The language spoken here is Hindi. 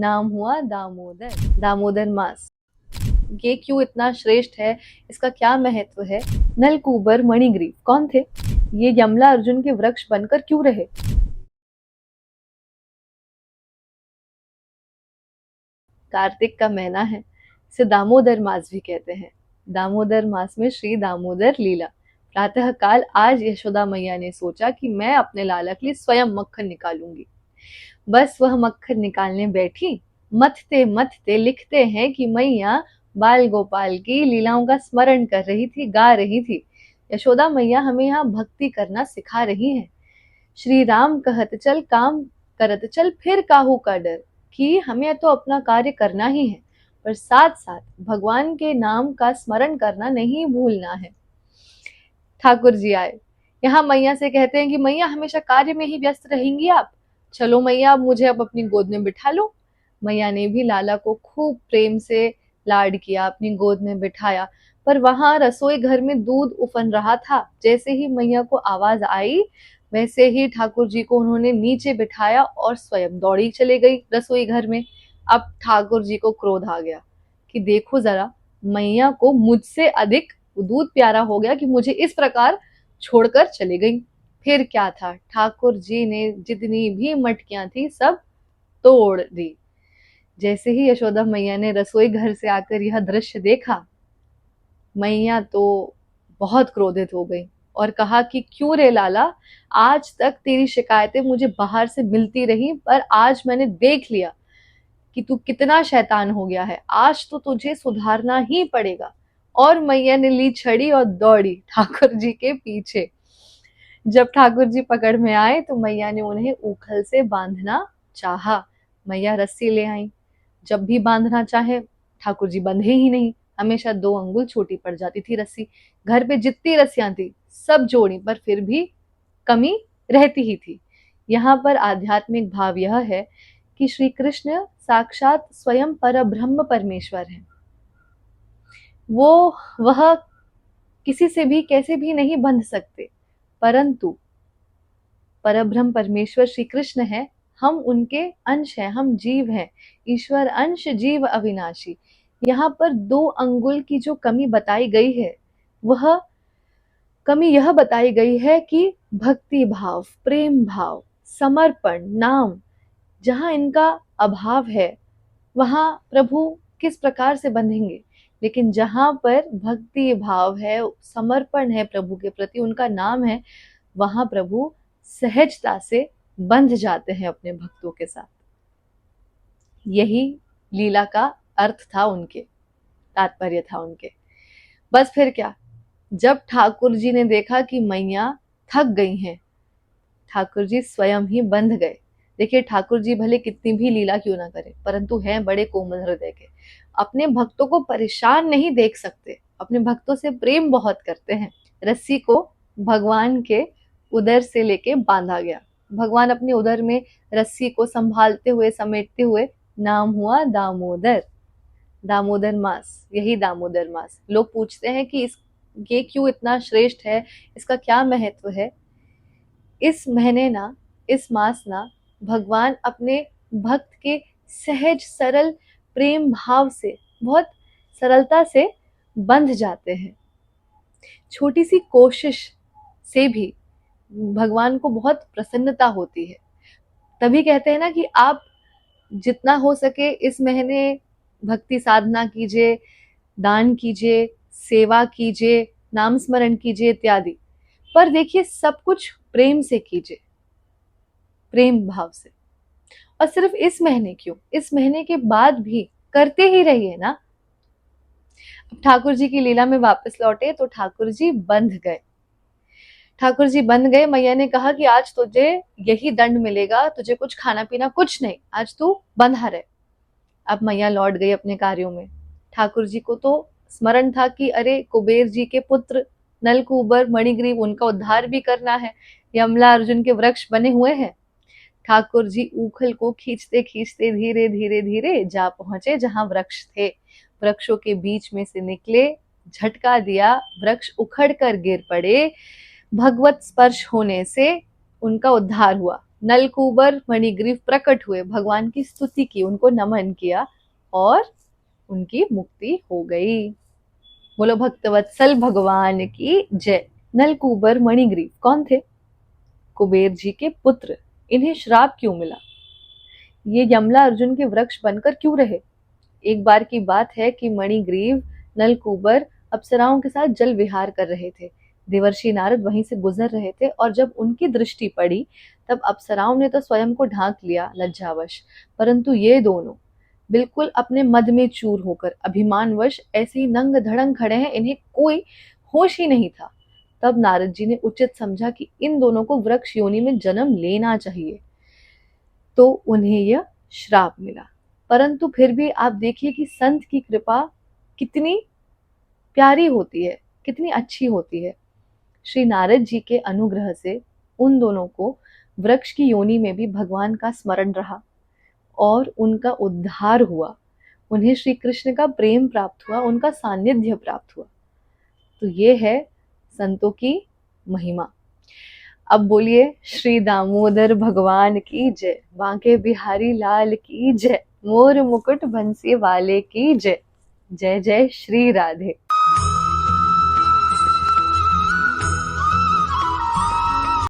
नाम हुआ दामोदर। दामोदर मास ये क्यों इतना श्रेष्ठ है, इसका क्या महत्व है? नलकूबर मणिग्रीव कौन थे? ये यमला अर्जुन के वृक्ष बनकर क्यों रहे? कार्तिक का महीना है, इसे दामोदर मास भी कहते हैं। दामोदर मास में श्री दामोदर लीला। प्रातः काल आज यशोदा मैया ने सोचा कि मैं अपने लाला के लिए स्वयं मक्खन निकालूंगी। बस वह मक्खन निकालने बैठी, मथते मथते लिखते हैं कि मैया बाल गोपाल की लीलाओं का स्मरण कर रही थी, गा रही थी। यशोदा मैया हमें यहाँ भक्ति करना सिखा रही हैं। श्री राम कहत चल काम करत चल, फिर काहू का डर, कि हमें तो अपना कार्य करना ही है, पर साथ साथ भगवान के नाम का स्मरण करना नहीं भूलना है। ठाकुर जी आए, यहाँ मैया से कहते हैं कि मैया हमेशा कार्य में ही व्यस्त रहेंगी आप, चलो मैया अब मुझे अब अपनी गोद में बिठा लो। मैया ने भी लाला को खूब प्रेम से लाड किया, अपनी गोद में बिठाया, पर वहां रसोई घर में दूध उफन रहा था। जैसे ही मैया को आवाज आई, वैसे ही ठाकुर जी को उन्होंने नीचे बिठाया और स्वयं दौड़ी चले गई रसोई घर में। अब ठाकुर जी को क्रोध आ गया कि देखो जरा, मैया को मुझसे अधिक दूध प्यारा हो गया कि मुझे इस प्रकार छोड़कर चले गई। फिर क्या था, ठाकुर जी ने जितनी भी मटकियां थी सब तोड़ दी। जैसे ही यशोदा मैया ने रसोई घर से आकर यह दृश्य देखा, मैया तो बहुत क्रोधित हो गई और कहा कि क्यों रे लाला, आज तक तेरी शिकायतें मुझे बाहर से मिलती रही, पर आज मैंने देख लिया कि तू कितना शैतान हो गया है, आज तो तुझे सुधारना ही पड़ेगा। और मैया ने ली छड़ी और दौड़ी ठाकुर जी के पीछे। जब ठाकुर जी पकड़ में आए तो मैया ने उन्हें उखल से बांधना चाहा। मैया रस्सी ले आई, जब भी बांधना चाहे ठाकुर जी बंधे ही नहीं, हमेशा 2 अंगुल छोटी पड़ जाती थी रस्सी। घर पे जितनी रस्सियां थी सब जोड़ी, पर फिर भी कमी रहती ही थी। यहाँ पर आध्यात्मिक भाव यह है कि श्री कृष्ण साक्षात स्वयं परब्रह्म परमेश्वर है। वह किसी से भी कैसे भी नहीं बंध सकते, परंतु परब्रह्म परमेश्वर श्री कृष्ण है, हम उनके अंश हैं, हम जीव हैं। ईश्वर अंश जीव अविनाशी। यहाँ पर 2 अंगुल की जो कमी बताई गई है, वह कमी यह बताई गई है कि भक्ति भाव, प्रेम भाव, समर्पण, नाम, जहां इनका अभाव है वहां प्रभु किस प्रकार से बंधेंगे। लेकिन जहां पर भक्ति भाव है, समर्पण है प्रभु के प्रति, उनका नाम है, वहां प्रभु सहजता से बंध जाते हैं अपने भक्तों के साथ। यही लीला का अर्थ था, उनके तात्पर्य था उनके। बस फिर क्या, जब ठाकुर जी ने देखा कि मैया थक गई हैं, ठाकुर जी स्वयं ही बंध गए। देखिए, ठाकुर जी भले कितनी भी लीला क्यों ना करें, परंतु हैं बड़े कोमल हृदय के। अपने भक्तों को परेशान नहीं देख सकते, अपने भक्तों से प्रेम बहुत करते हैं। रस्सी को भगवान के उदर से लेके बांधा गया। भगवान अपने उदर में रस्सी को संभालते हुए, समेटते हुए, नाम हुआ दामोदर। दामोदर मास, यही दामोदर मास। लोग पूछते हैं कि ये क्यों इतना श्रेष्ठ है, इसका क्या महत्व है? इस महीने ना, इस मास ना, भगवान अपने भक्त के सहज सरल प्रेम भाव से बहुत सरलता से बंध जाते हैं। छोटी सी कोशिश से भी भगवान को बहुत प्रसन्नता होती है। तभी कहते हैं ना कि आप जितना हो सके इस महीने भक्ति साधना कीजिए, दान कीजिए, सेवा कीजिए, नाम स्मरण कीजिए इत्यादि। पर देखिए, सब कुछ प्रेम से कीजिए, प्रेम भाव से। और सिर्फ इस महीने क्यों, इस महीने के बाद भी करते ही रहिए ना। अब ठाकुर जी की लीला में वापस लौटे तो ठाकुर जी बंध गए। ठाकुर जी बंध गए। मैया ने कहा कि आज तुझे यही दंड मिलेगा, तुझे कुछ खाना पीना कुछ नहीं, आज तू बंधा रहे। अब मैया लौट गई अपने कार्यों में। ठाकुर जी को तो स्मरण था कि अरे, कुबेर जी के पुत्र नलकूबर मणिग्रीव, उनका उद्धार भी करना है, यमला अर्जुन के वृक्ष बने हुए हैं। ठाकुर जी उखल को खींचते खींचते धीरे धीरे धीरे जा पहुंचे जहां वृक्ष थे। वृक्षों के बीच में से निकले, झटका दिया, वृक्ष उखड़ कर गिर पड़े। भगवत स्पर्श होने से उनका उद्धार हुआ। नलकूबर मणिग्रीव प्रकट हुए, भगवान की स्तुति की, उनको नमन किया और उनकी मुक्ति हो गई। बोलो भक्तवत्सल भगवान की जय। नलकूबर मणिग्रीव कौन थे? कुबेर जी के पुत्र। इन्हें श्राप क्यों मिला? ये यमला अर्जुन के वृक्ष बनकर क्यों रहे? एक बार की बात है कि मणिग्रीव नलकूबर अप्सराओं के साथ जल विहार कर रहे थे। देवर्षि नारद वहीं से गुजर रहे थे और जब उनकी दृष्टि पड़ी तब अप्सराओं ने तो स्वयं को ढांक लिया लज्जावश, परंतु ये दोनों बिल्कुल अपने मद में चूर होकर अभिमानवश ऐसे ही नंग धड़ंग खड़े हैं, इन्हें कोई होश ही नहीं था। तब नारद जी ने उचित समझा कि इन दोनों को वृक्ष योनि में जन्म लेना चाहिए, तो उन्हें यह श्राप मिला। परंतु फिर भी आप देखिए कि संत की कृपा कितनी प्यारी होती है, कितनी अच्छी होती है। श्री नारद जी के अनुग्रह से उन दोनों को वृक्ष की योनि में भी भगवान का स्मरण रहा और उनका उद्धार हुआ। उन्हें श्री कृष्ण का प्रेम प्राप्त हुआ, उनका सानिध्य प्राप्त हुआ। तो ये है संतों की महिमा। अब बोलिए श्री दामोदर भगवान की जय, बांके बिहारी लाल की जय, मोर मुकुट बंसी वाले की जय। जय जय श्री राधे।